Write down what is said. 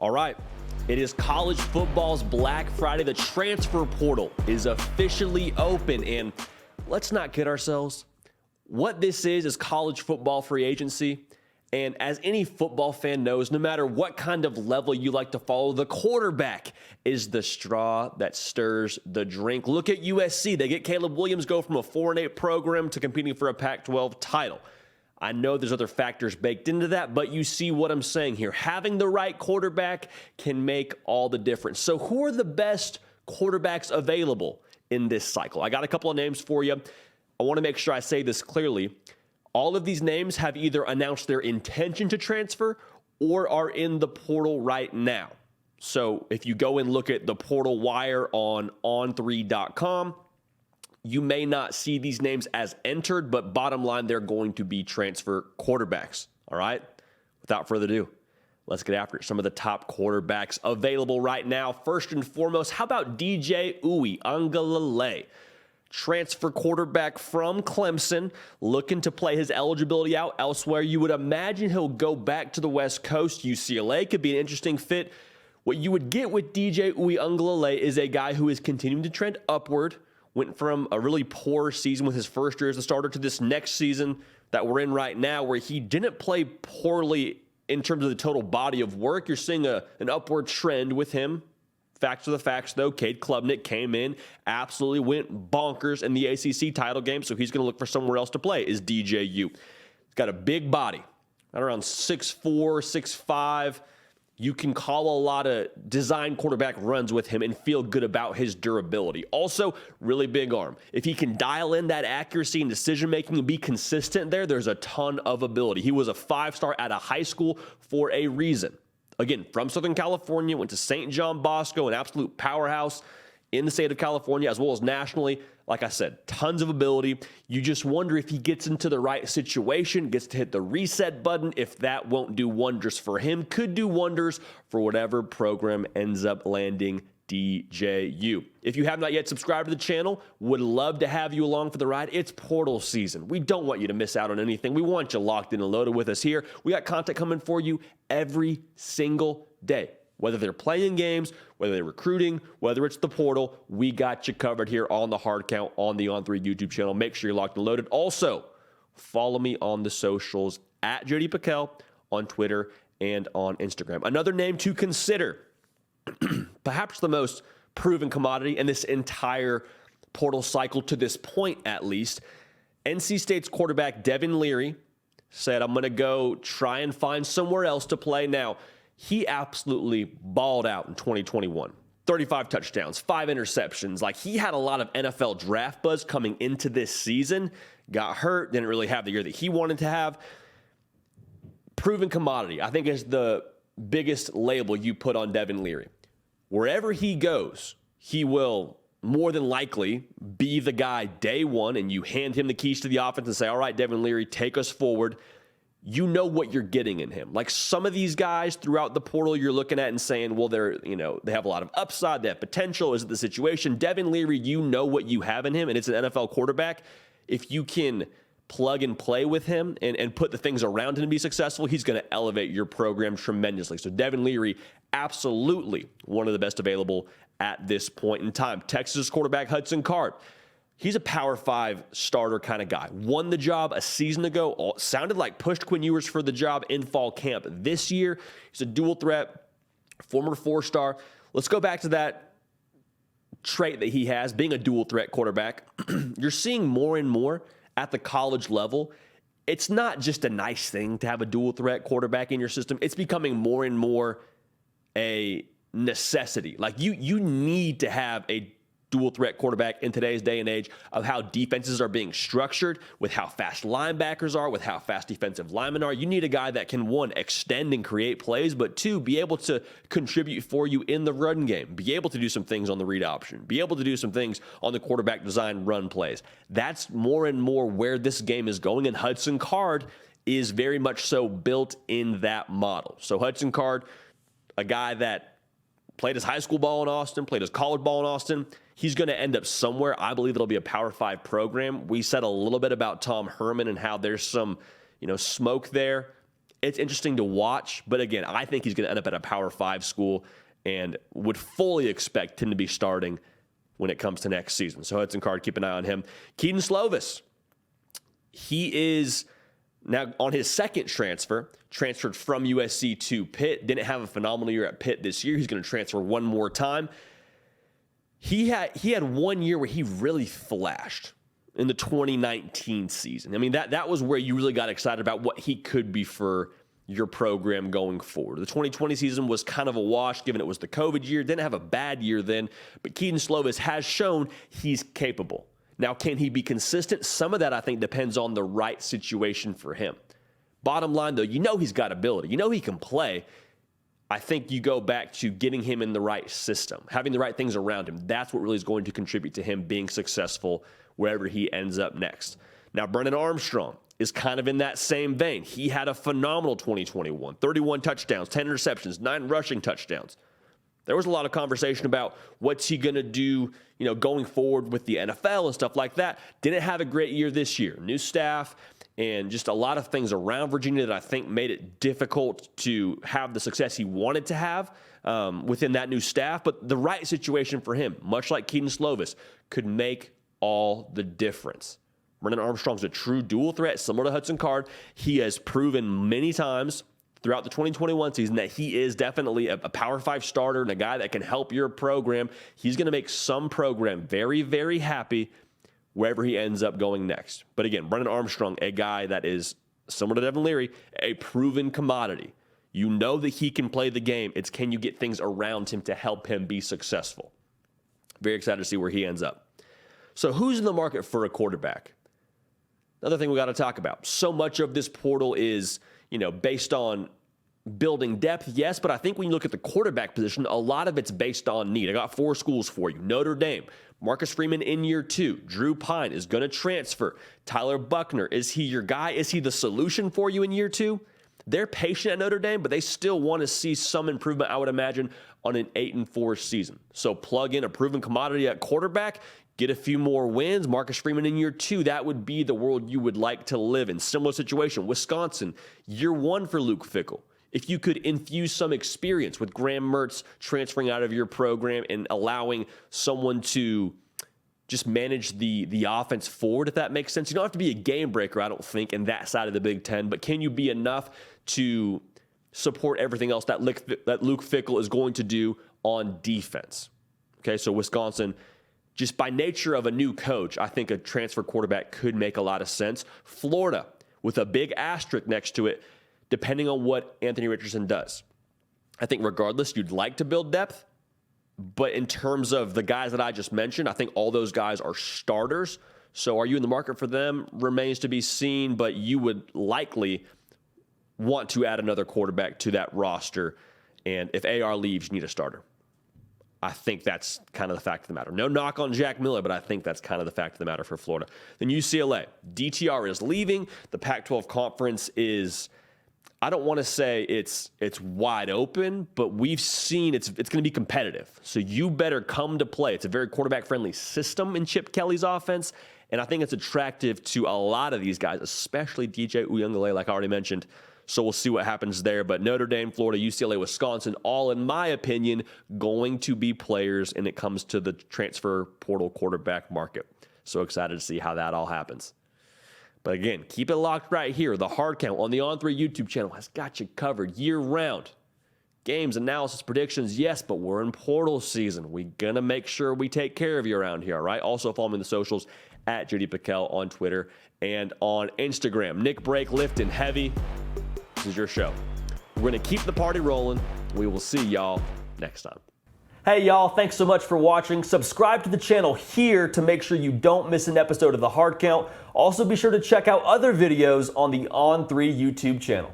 All right, it is college football's Black Friday. The transfer portal is officially open, and let's not kid ourselves. What this is college football free agency, and as any football fan knows, no matter what kind of level you like to follow, the quarterback is the straw that stirs the drink. Look at USC. They get Caleb Williams, go from a 4-8 program to competing for a Pac-12 title. I know there's other factors baked into that, but you see what I'm saying here. Having the right quarterback can make all the difference. So who are the best quarterbacks available in this cycle? I got a couple of names for you. I want to make sure I say this clearly. All of these names have either announced their intention to transfer or are in the portal right now. So if you go and look at the portal wire on on3.com, you may not see these names as entered, but bottom line, they're going to be transfer quarterbacks. All right? Without further ado, let's get after it. Some of the top quarterbacks available right now. First and foremost, how about DJ Uiagalelei? Transfer quarterback from Clemson, looking to play his eligibility out elsewhere. You would imagine he'll go back to the West Coast. UCLA could be an interesting fit. What you would get with DJ Uiagalelei is a guy who is continuing to trend upward. Went from a really poor season with his first year as a starter to this next season that we're in right now where he didn't play poorly in terms of the total body of work. You're seeing an upward trend with him. Facts are the facts, though. Cade Klubnik came in, absolutely went bonkers in the ACC title game, so he's going to look for somewhere else to play, is DJU. He's got a big body, right around 6'4", 6'5". You can call a lot of design quarterback runs with him and feel good about his durability. Also, really big arm. If he can dial in that accuracy and decision-making and be consistent there's a ton of ability. He was a 5-star out of high school for a reason. Again, from Southern California, went to St. John Bosco, an absolute powerhouse in the state of California as well as nationally. Like I said, tons of ability. You just wonder if he gets into the right situation, gets to hit the reset button, if that won't do wonders for him. Could do wonders for whatever program ends up landing DJU. If you have not yet subscribed to the channel, would love to have you along for the ride. It's portal season. We don't want you to miss out on anything. We want you locked in and loaded with us here. We got content coming for you every single day. Whether they're playing games, whether they're recruiting, whether it's the portal, we got you covered here on the Hard Count on the On3 YouTube channel. Make sure you're locked and loaded. Also, follow me on the socials at Jody Pickell on Twitter and on Instagram. Another name to consider, perhaps the most proven commodity in this entire portal cycle to this point at least. NC State's quarterback Devin Leary said, I'm going to go try and find somewhere else to play. Now, he absolutely balled out in 2021. 35 touchdowns, 5 interceptions. Like, he had a lot of NFL draft buzz coming into this season. Got hurt, didn't really have the year that he wanted to have. Proven commodity, I think, is the biggest label you put on Devin Leary. Wherever he goes, he will more than likely be the guy day one, and you hand him the keys to the offense and say, all right, Devin Leary, take us forward. You know what you're getting in him. Like, some of these guys throughout the portal you're looking at and saying, well, they have a lot of upside, they have potential. Is it the situation? Devin Leary, you know what you have in him, and it's an NFL quarterback. If you can plug and play with him and put the things around him to be successful, he's going to elevate your program tremendously. So Devin Leary, absolutely one of the best available at this point in time. Texas quarterback Hudson. He's a Power 5 starter kind of guy. Won the job a season ago. Sounded like pushed Quinn Ewers for the job in fall camp this year. He's a dual threat, former 4-star. Let's go back to that trait that he has, being a dual threat quarterback. You're seeing more and more at the college level. It's not just a nice thing to have a dual threat quarterback in your system. It's becoming more and more a necessity. Like, you need to have a dual threat quarterback in today's day and age of how defenses are being structured, with how fast linebackers are, with how fast defensive linemen are. You need a guy that can, one, extend and create plays, but two, be able to contribute for you in the run game, be able to do some things on the read option, be able to do some things on the quarterback design run plays. That's more and more where this game is going, and Hudson Card is very much so built in that model. So Hudson Card, a guy that played his high school ball in Austin, played his college ball in Austin. He's going to end up somewhere. I believe it'll be a Power 5 program. We said a little bit about Tom Herman and how there's some, smoke there. it's interesting to watch. But again, I think he's going to end up at a Power 5 school and would fully expect him to be starting when it comes to next season. So Hudson Card, keep an eye on him. Kedon Slovis, he is now on his second transfer, transferred from USC to Pitt. Didn't have a phenomenal year at Pitt this year. He's going to transfer one more time. He had 1 year where he really flashed in the 2019 season. I mean, that was where you really got excited about what he could be for your program going forward. The 2020 season was kind of a wash, given it was the COVID year. Didn't have a bad year then, but Kedon Slovis has shown he's capable. Now, can he be consistent? Some of that, I think, depends on the right situation for him. Bottom line, though, you know he's got ability. You know he can play. I think you go back to getting him in the right system, having the right things around him. That's what really is going to contribute to him being successful wherever he ends up next. Now, Brennan Armstrong is kind of in that same vein. He had a phenomenal 2021, 31 touchdowns, 10 interceptions, 9 rushing touchdowns. There was a lot of conversation about what's he going to do, going forward with the NFL and stuff like that. Didn't have a great year this year. New staff and just a lot of things around Virginia that I think made it difficult to have the success he wanted to have within that new staff. But the right situation for him, much like Kedon Slovis, could make all the difference. Brennan Armstrong's a true dual threat, similar to Hudson Card. He has proven many times throughout the 2021 season that he is definitely a Power 5 starter and a guy that can help your program. He's going to make some program very, very happy wherever he ends up going next. But again, Brennan Armstrong, a guy that is similar to Devin Leary, a proven commodity. You know that he can play the game. It's can you get things around him to help him be successful. Very excited to see where he ends up. So who's in the market for a quarterback? Another thing we got to talk about. So much of this portal is, based on building depth, yes, but I think when you look at the quarterback position, a lot of it's based on need. I got 4 schools for you. Notre Dame, Marcus Freeman in year 2. Drew Pine is going to transfer. Tyler Buckner, is he your guy? Is he the solution for you in year 2? They're patient at Notre Dame, but they still want to see some improvement, I would imagine, on an 8-4 season. So plug in a proven commodity at quarterback, get a few more wins. Marcus Freeman in year 2, that would be the world you would like to live in. Similar situation, Wisconsin, year 1 for Luke Fickell. If you could infuse some experience with Graham Mertz transferring out of your program and allowing someone to just manage the offense forward, if that makes sense. You don't have to be a game breaker, I don't think, in that side of the Big Ten, but can you be enough to support everything else that Luke Fickell is going to do on defense? Okay, so Wisconsin, just by nature of a new coach, I think a transfer quarterback could make a lot of sense. Florida, with a big asterisk next to it, depending on what Anthony Richardson does. I think regardless, you'd like to build depth, but in terms of the guys that I just mentioned, I think all those guys are starters. So are you in the market for them? Remains to be seen, but you would likely want to add another quarterback to that roster. And if AR leaves, you need a starter. I think that's kind of the fact of the matter. No knock on Jack Miller, but I think that's kind of the fact of the matter for Florida. Then UCLA. DTR is leaving. The Pac-12 conference is, I don't want to say it's wide open, but we've seen it's going to be competitive. So you better come to play. It's a very quarterback-friendly system in Chip Kelly's offense, and I think it's attractive to a lot of these guys, especially DJ Uiagalelei, like I already mentioned. So we'll see what happens there. But Notre Dame, Florida, UCLA, Wisconsin, all, in my opinion, going to be players when it comes to the transfer portal quarterback market. So excited to see how that all happens. But again, keep it locked right here. The Hard Count on the On3 YouTube channel has got you covered year-round. Games, analysis, predictions, yes, but we're in portal season. We're going to make sure we take care of you around here, all right? Also follow me in the socials at JD Piquel on Twitter and on Instagram. Nick Brake, lifting heavy. This is your show. We're going to keep the party rolling. We will see y'all next time. Hey y'all, thanks so much for watching. Subscribe to the channel here to make sure you don't miss an episode of The Hard Count. Also be sure to check out other videos on the On3 YouTube channel.